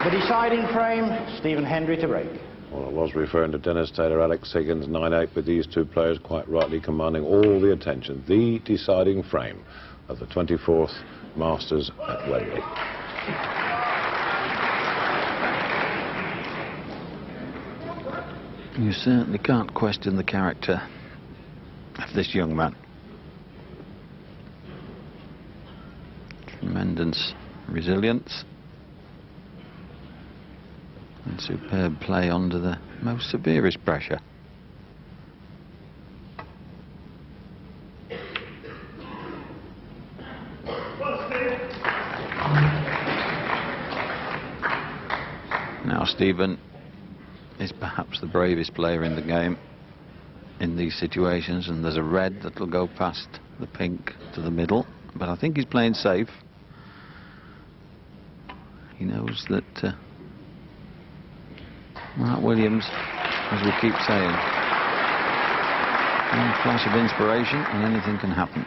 The deciding frame, Stephen Hendry to break. Well, I was referring to Dennis Taylor, Alex Higgins, 9-8, with these two players quite rightly commanding all the attention. The deciding frame of the 24th Masters at Wembley. You certainly can't question the character of this young man. Tremendous resilience and superb play under the most severest pressure. Now Stephen is perhaps the bravest player in the game in these situations, and there's a red that'll go past the pink to the middle, but I think he's playing safe. He knows that Mark Williams, as we keep saying, one flash of inspiration and anything can happen.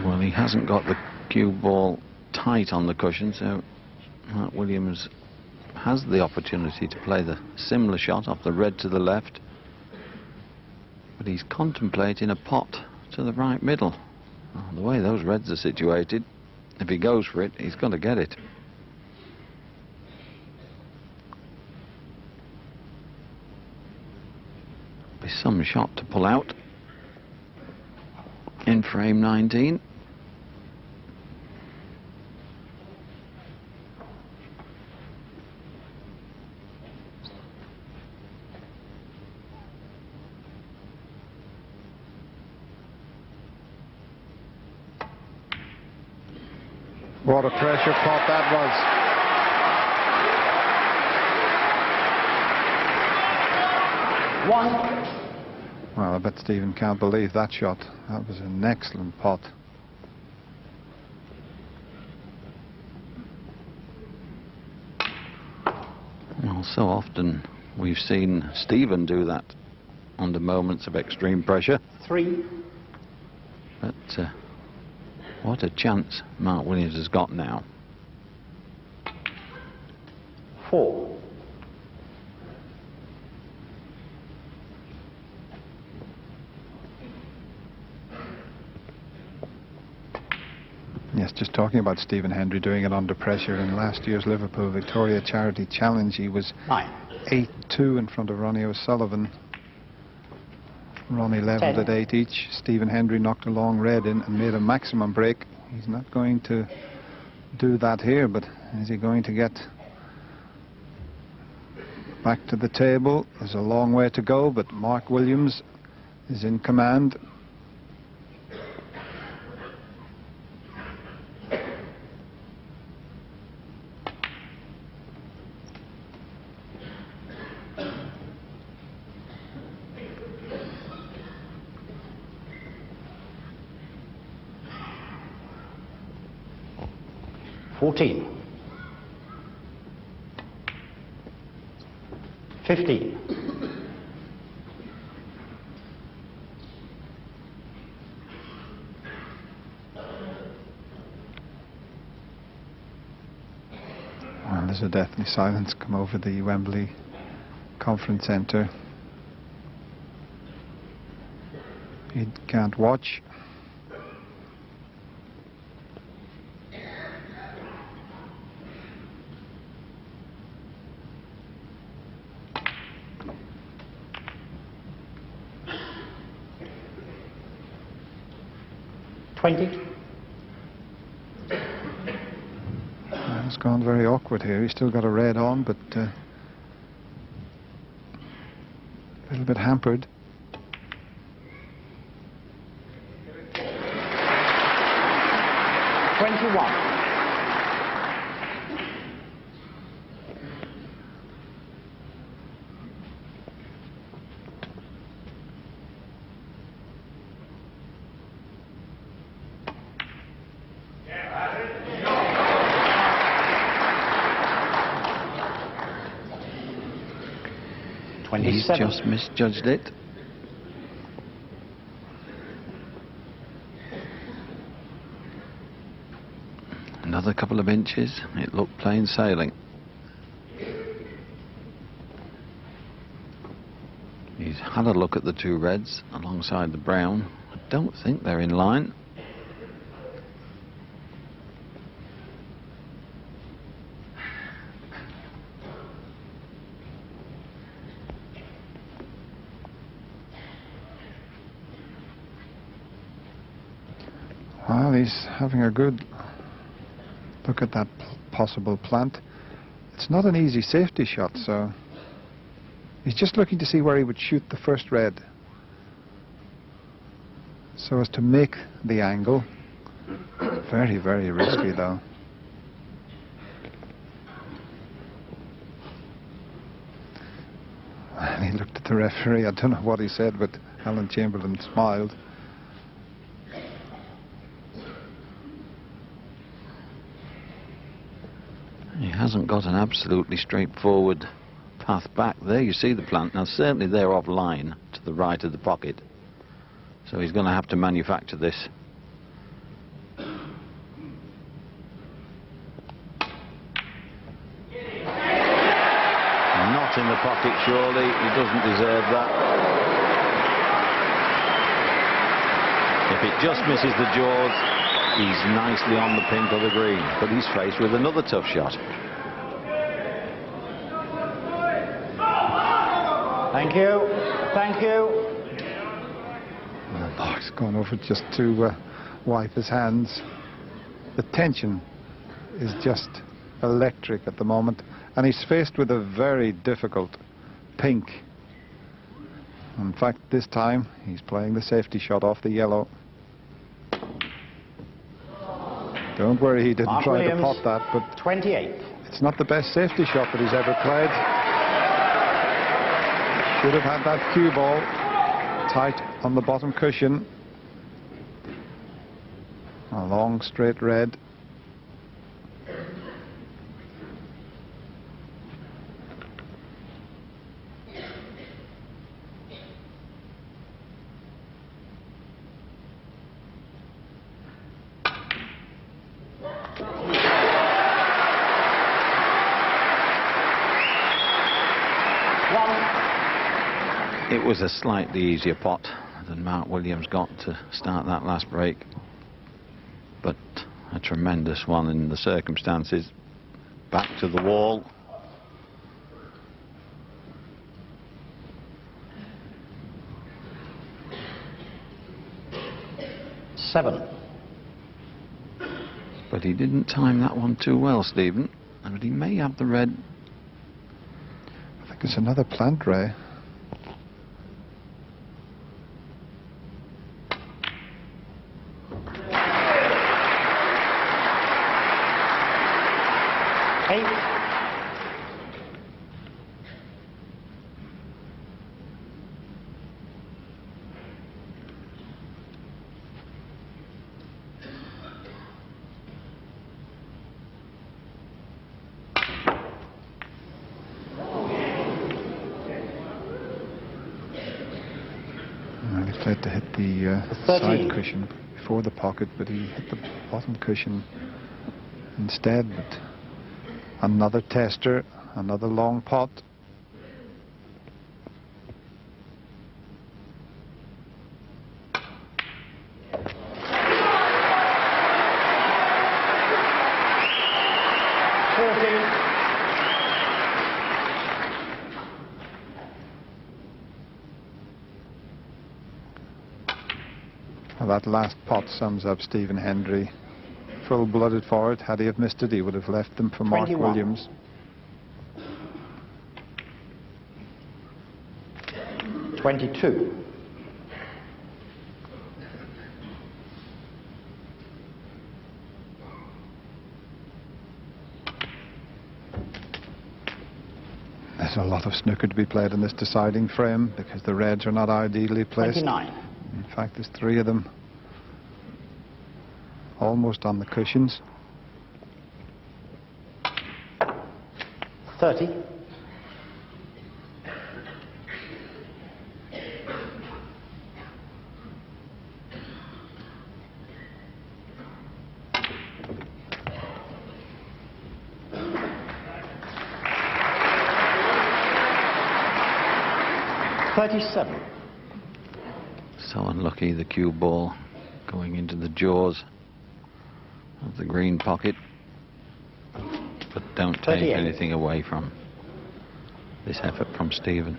Well, he hasn't got the cue ball tight on the cushion, so Mark Williams has the opportunity to play the similar shot off the red to the left, but he's contemplating a pot to the right middle. Oh, the way those reds are situated, if he goes for it, he's got to get it. Be some shot to pull out in frame 19. What a pressure pot that was. 1. Well, I bet Stephen can't believe that shot. That was an excellent pot. Well, so often we've seen Stephen do that under moments of extreme pressure. 3. But what a chance Mark Williams has got now. 4. Yes, just talking about Stephen Hendry doing it under pressure. In last year's Liverpool Victoria Charity Challenge, he was 9. 8-2 in front of Ronnie O'Sullivan. Ronnie levelled 10. at 8 each. Stephen Hendry knocked a long red in and made a maximum break. He's not going to do that here, but is he going to get back to the table? There's a long way to go, but Mark Williams is in command. 14. 15. 'Well, there's a deathly silence come over the Wembley Conference Centre. He can't watch. It's gone very awkward here. He's still got a red on, but a little bit hampered. He's just misjudged it. Another couple of inches, it looked plain sailing. He's had a look at the two reds alongside the brown. I don't think they're in line. Well, he's having a good look at that possible plant. It's not an easy safety shot, so he's just looking to see where he would shoot the first red so as to make the angle. Very, very risky, though. And he looked at the referee. I don't know what he said, but Alan Chamberlain smiled. He hasn't got an absolutely straightforward path back. There you see the plant. Now certainly they're offline to the right of the pocket, so he's going to have to manufacture this. Not in the pocket, surely. He doesn't deserve that. If it just misses the jaws, he's nicely on the pink of the green, but he's faced with another tough shot. Thank you. Thank you. Oh, he's gone over just to wipe his hands. The tension is just electric at the moment, and he's faced with a very difficult pink. In fact, this time he's playing the safety shot off the yellow. Don't worry, he didn't Mark try Williams, to pot that, but 28. it's not the best safety shot that he's ever played. Should have had that cue ball tight on the bottom cushion. A long straight red. It was a slightly easier pot than Mark Williams got to start that last break, but a tremendous one in the circumstances. Back to the wall. Seven. But he didn't time that one too well, Stephen. But he may have the red. I think it's another plant, Ray. He tried to hit the 13. side cushion before the pocket, but he hit the bottom cushion instead. But another tester, another long pot. Well, that last pot sums up Stephen Hendry. Full-blooded for it. Had he have missed it, he would have left them for Mark 21. Williams. $22. There's a lot of snooker to be played in this deciding frame because the reds are not ideally placed. 29. In fact, there's three of them almost on the cushions. 30. $37. So unlucky, the cue ball going into the jaws of the green pocket. But don't take 38. anything away from this effort from Stephen.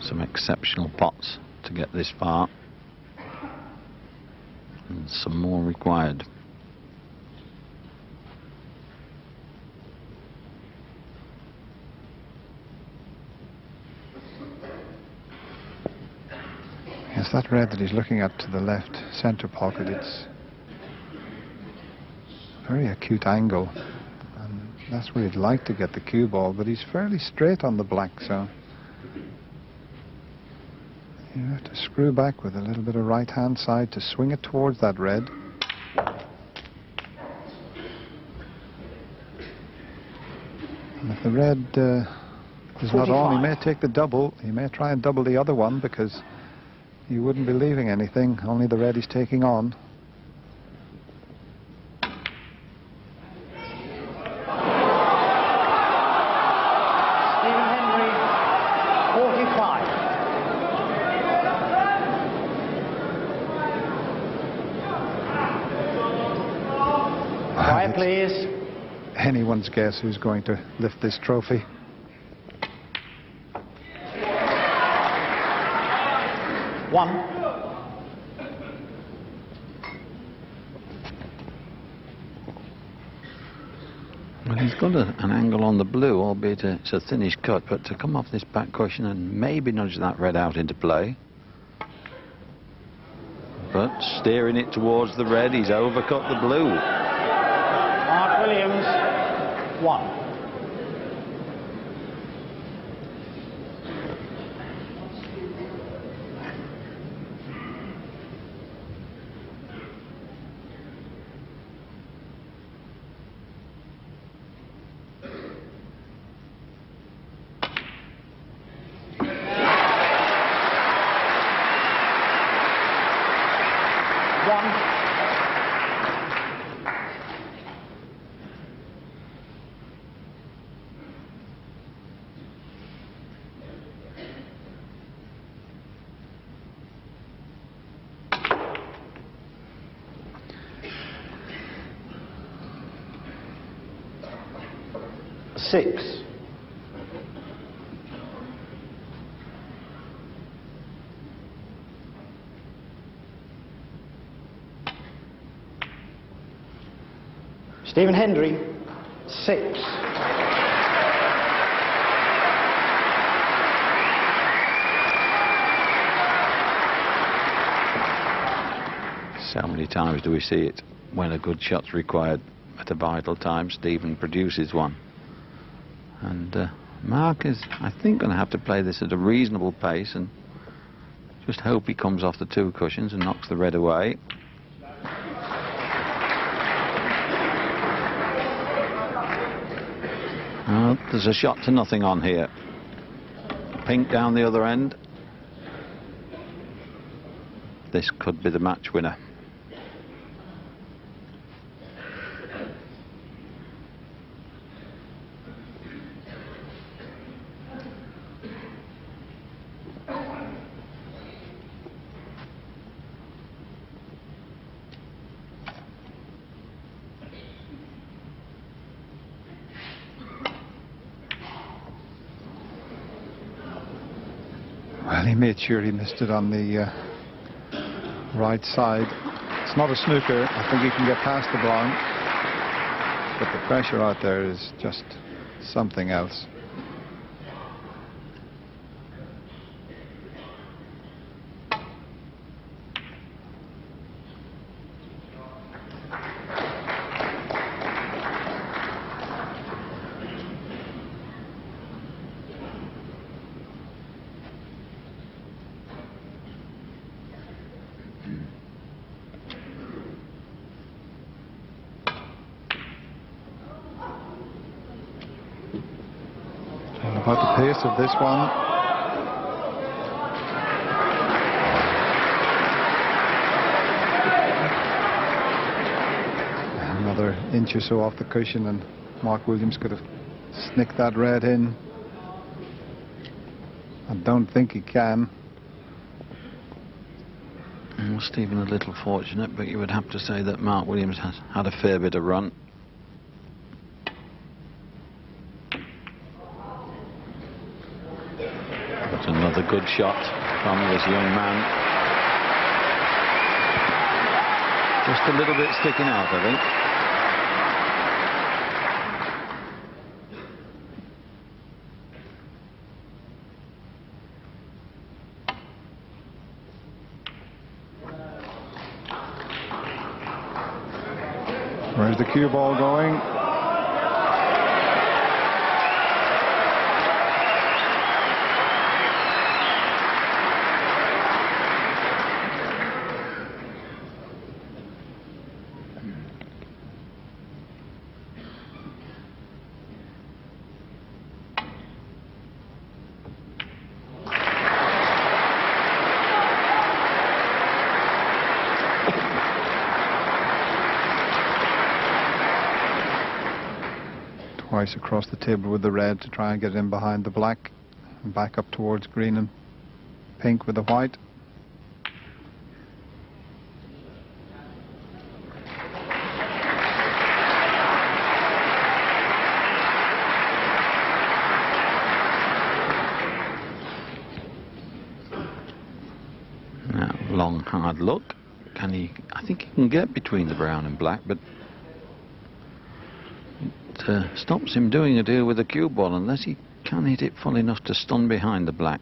Some exceptional pots to get this far, and some more required. Yes, that red that he's looking at to the left centre pocket, it's a very acute angle, and that's where he'd like to get the cue ball, but he's fairly straight on the black, so you have to screw back with a little bit of right hand side to swing it towards that red. And if the red is not on, he may take the double. He may try and double the other one because you wouldn't be leaving anything, only the red he's taking on. Stephen Hendry, 45. Quiet, please. Anyone's guess who's going to lift this trophy. One. Well, he's got an angle on the blue, albeit it's a thinnish cut, but to come off this back cushion and maybe nudge that red out into play. But steering it towards the red, he's overcut the blue. Mark Williams, 1. Six. Stephen Hendry, 6. So many times do we see it when a good shot's required at a vital time. Stephen produces one. And Mark is, I think, going to have to play this at a reasonable pace and just hope he comes off the two cushions and knocks the red away. There's a shot to nothing on here. Pink down the other end. This could be the match winner. Well, he made sure he missed it on the right side. It's not a snooker. I think he can get past the blind. But the pressure out there is just something else. About the pace of this one. Another inch or so off the cushion and Mark Williams could have snicked that red in. I don't think he can. Well, Stephen a little fortunate, but you would have to say that Mark Williams has had a fair bit of run. Another good shot from this young man. Just a little bit sticking out, I think. Where's the cue ball going? Twice across the table with the red to try and get in behind the black and back up towards green and pink with the white. Now, long hard look. Can he? I think he can get between the brown and black, but stops him doing a deal with the cue ball unless he can hit it full enough to stun behind the black.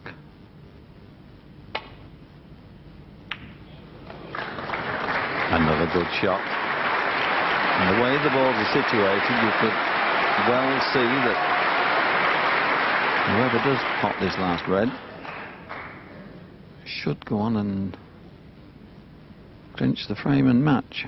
Another good shot. And the way the balls are situated, you could well see that whoever does pop this last red should go on and clinch the frame and match.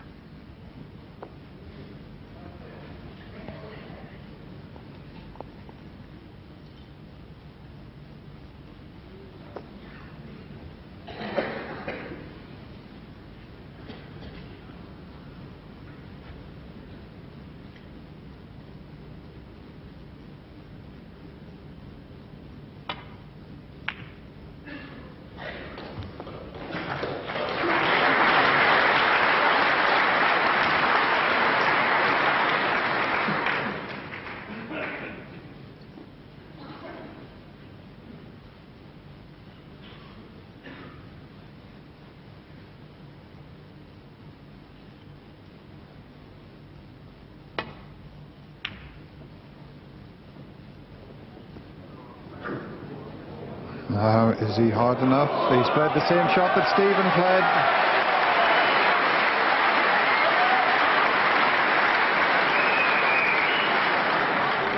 Now, is he hard enough? He's played the same shot that Stephen played.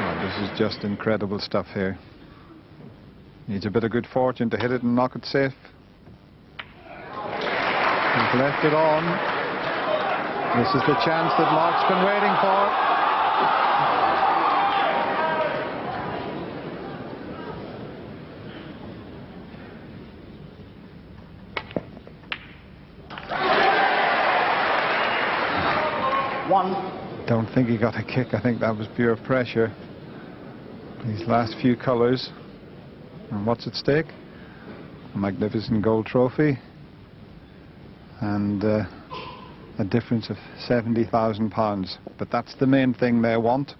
Oh, this is just incredible stuff here. Needs a bit of good fortune to hit it and knock it safe. He's left it on. This is the chance that Mark's been waiting for. 1. Don't think he got a kick. I think that was pure pressure. These last few colours. And what's at stake? A magnificent gold trophy. And a difference of £70,000. But that's the main thing they want.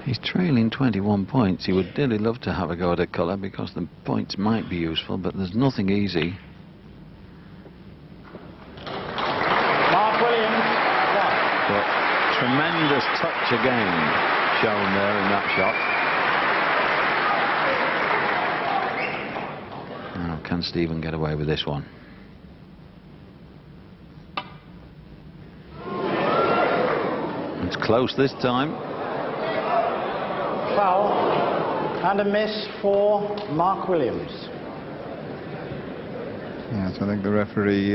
He's trailing 21 points. He would dearly love to have a go at a colour because the points might be useful, but there's nothing easy. Mark Williams, 1. But tremendous touch again shown there in that shot. Now, can Stephen get away with this one? It's close this time. Foul and a miss for Mark Williams. Yes, I think the referee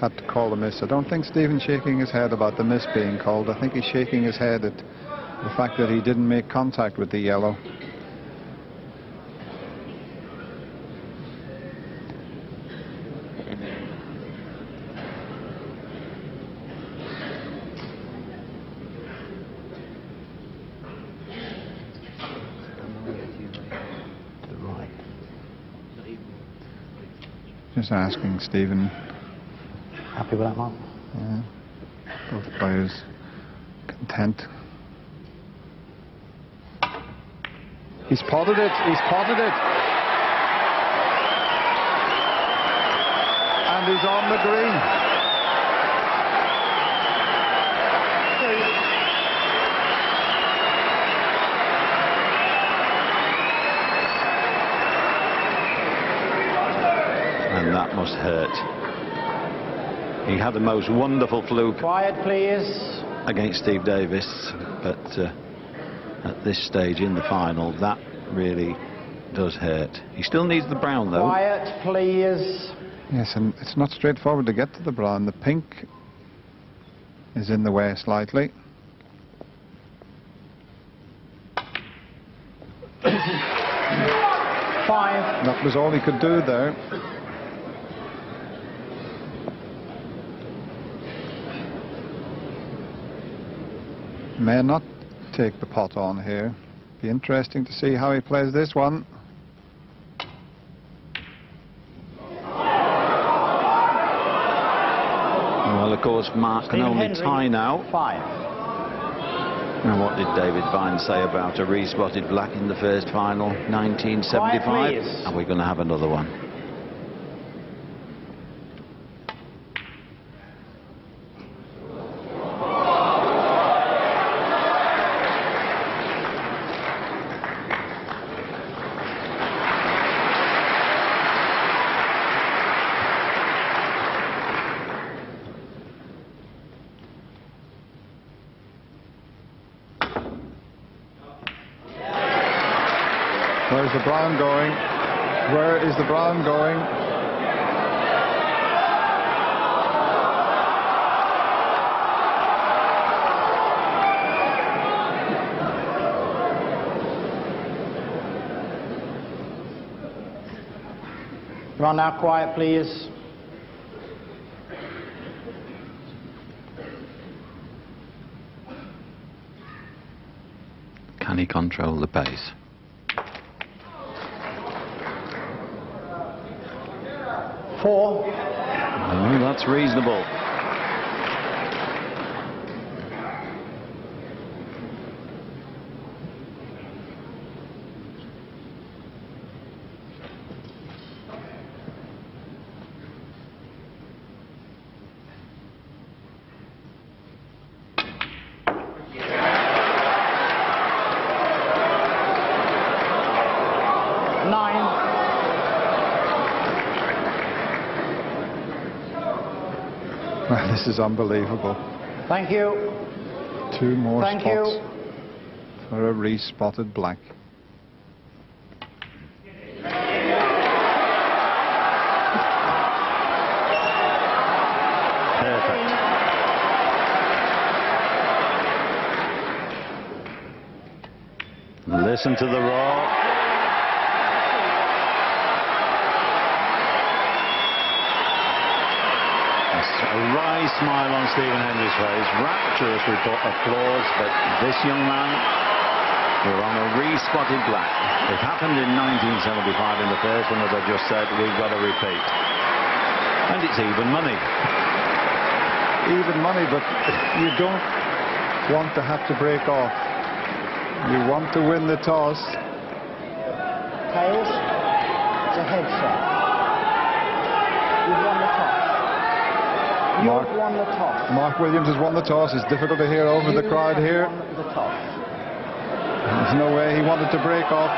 had to call the miss. I don't think Stephen's shaking his head about the miss being called. I think he's shaking his head at the fact that he didn't make contact with the yellow. Just asking Stephen. Happy with that, Mark? Yeah. Both players content. He's potted it. He's potted it. And he's on the green. And that must hurt. He had the most wonderful fluke Quiet, please. against Steve Davis, but at this stage in the final, that really does hurt. He still needs the brown, though. Quiet, please. Yes, and it's not straightforward to get to the brown. The pink is in the way slightly. Five. That was all he could do there. May not take the pot on here. Be interesting to see how he plays this one. Well, of course, Mark can Stephen only Hendry, tie now. 5. Now, what did David Vine say about a re-spotted black in the first final, 1975? Quiet, please. Are we going to have another one? Where's the brown going? Where is the brown going? Run now, quiet, please. Can he control the pace? Four. Oh, that's reasonable. Well, this is unbelievable. Thank you. 2 more Thank spots you. for a re-spotted black. Perfect. listen to the roar. A wry smile on Stephen Hendry's face, rapturous applause, but this young man, we're on a re-spotted black. It happened in 1975 in the first one, as I just said. We've got to repeat. And it's even money. Even money, but you don't want to have to break off. You want to win the toss. Tails. It's a head shot. You've won the toss. You've won the toss. Mark Williams has won the toss. It's difficult to hear over the crowd here. Won the toss. There's no way he wanted to break off.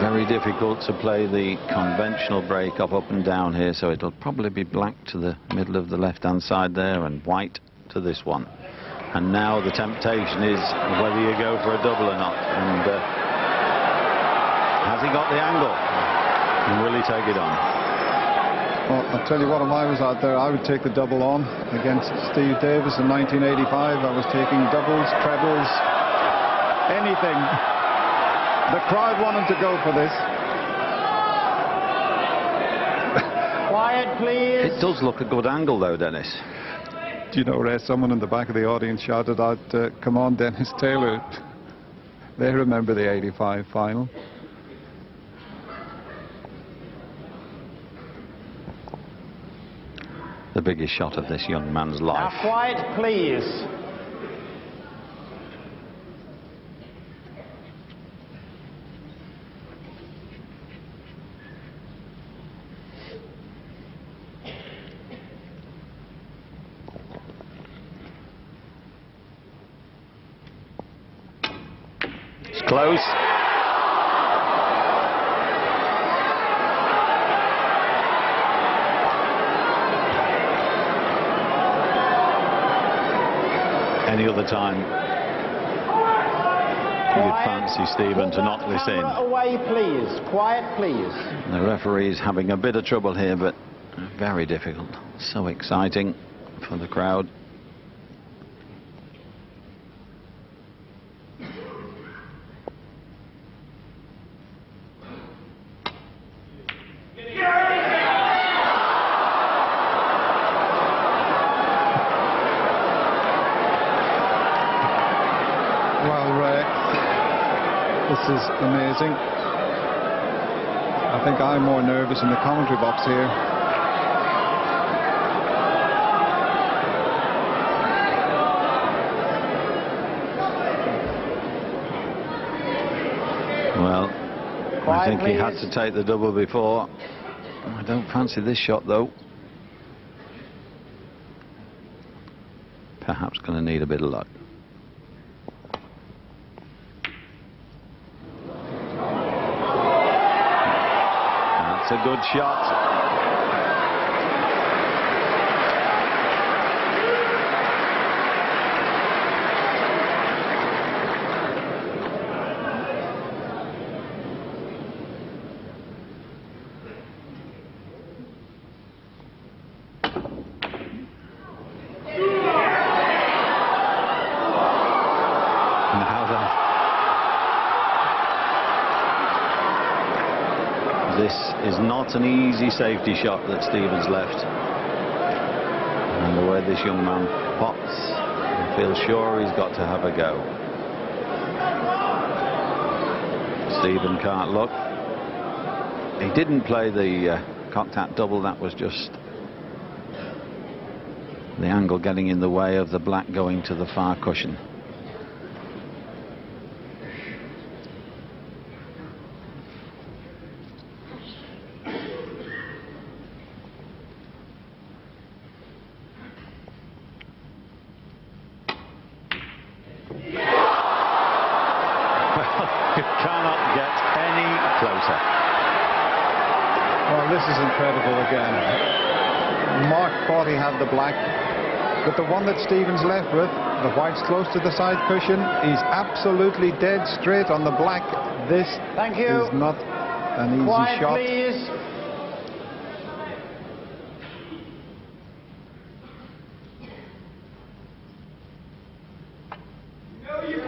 Very difficult to play the conventional break up and down here, so it'll probably be black to the middle of the left-hand side there and white to this one. And now the temptation is whether you go for a double or not. And has he got the angle? And will he take it on? Well, I'll tell you what, if I was out there, I would take the double on against Steve Davis in 1985. I was taking doubles, trebles, anything. The crowd wanted to go for this. Quiet, please. It does look a good angle, though, Dennis. Do you know, Ray, someone in the back of the audience shouted out, come on, Dennis Taylor. They remember the 85 final. The biggest shot of this young man's life. Now, quiet, please. It's close. Any other time you'd fancy Stephen to knock this in. Away, please. Quiet, please. The referee's having a bit of trouble here, but very difficult. So exciting for the crowd. This is amazing. I think I'm more nervous in the commentary box here. Well, Quiet, I think please. he had to take the double before. I don't fancy this shot, though. Perhaps going to need a bit of luck. It's a good shot. This is not an easy safety shot that Stevens left. And the way this young man pots, I feel sure he's got to have a go. Stephen can't look. He didn't play the cocked hat double, that was just the angle getting in the way of the black going to the far cushion. You cannot get any closer. Well, this is incredible again. Mark thought he had the black, but the one that Stevens left with, the white's close to the side cushion, he's absolutely dead straight on the black. This Thank you. is not an easy Quiet, shot. please.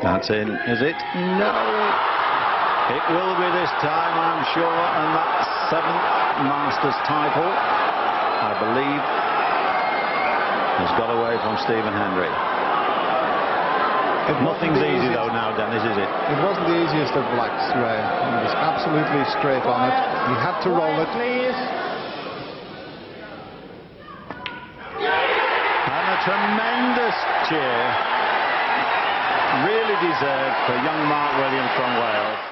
That's in, is it? No. It will be this time, I'm sure, and that 7th Masters title, I believe, has got away from Stephen Hendry. Nothing's easy though now, Dennis, is it? It wasn't the easiest of blacks, Ray. He was absolutely straight on it. He had to roll it. Please. And a tremendous cheer, really deserved for young Mark Williams from Wales.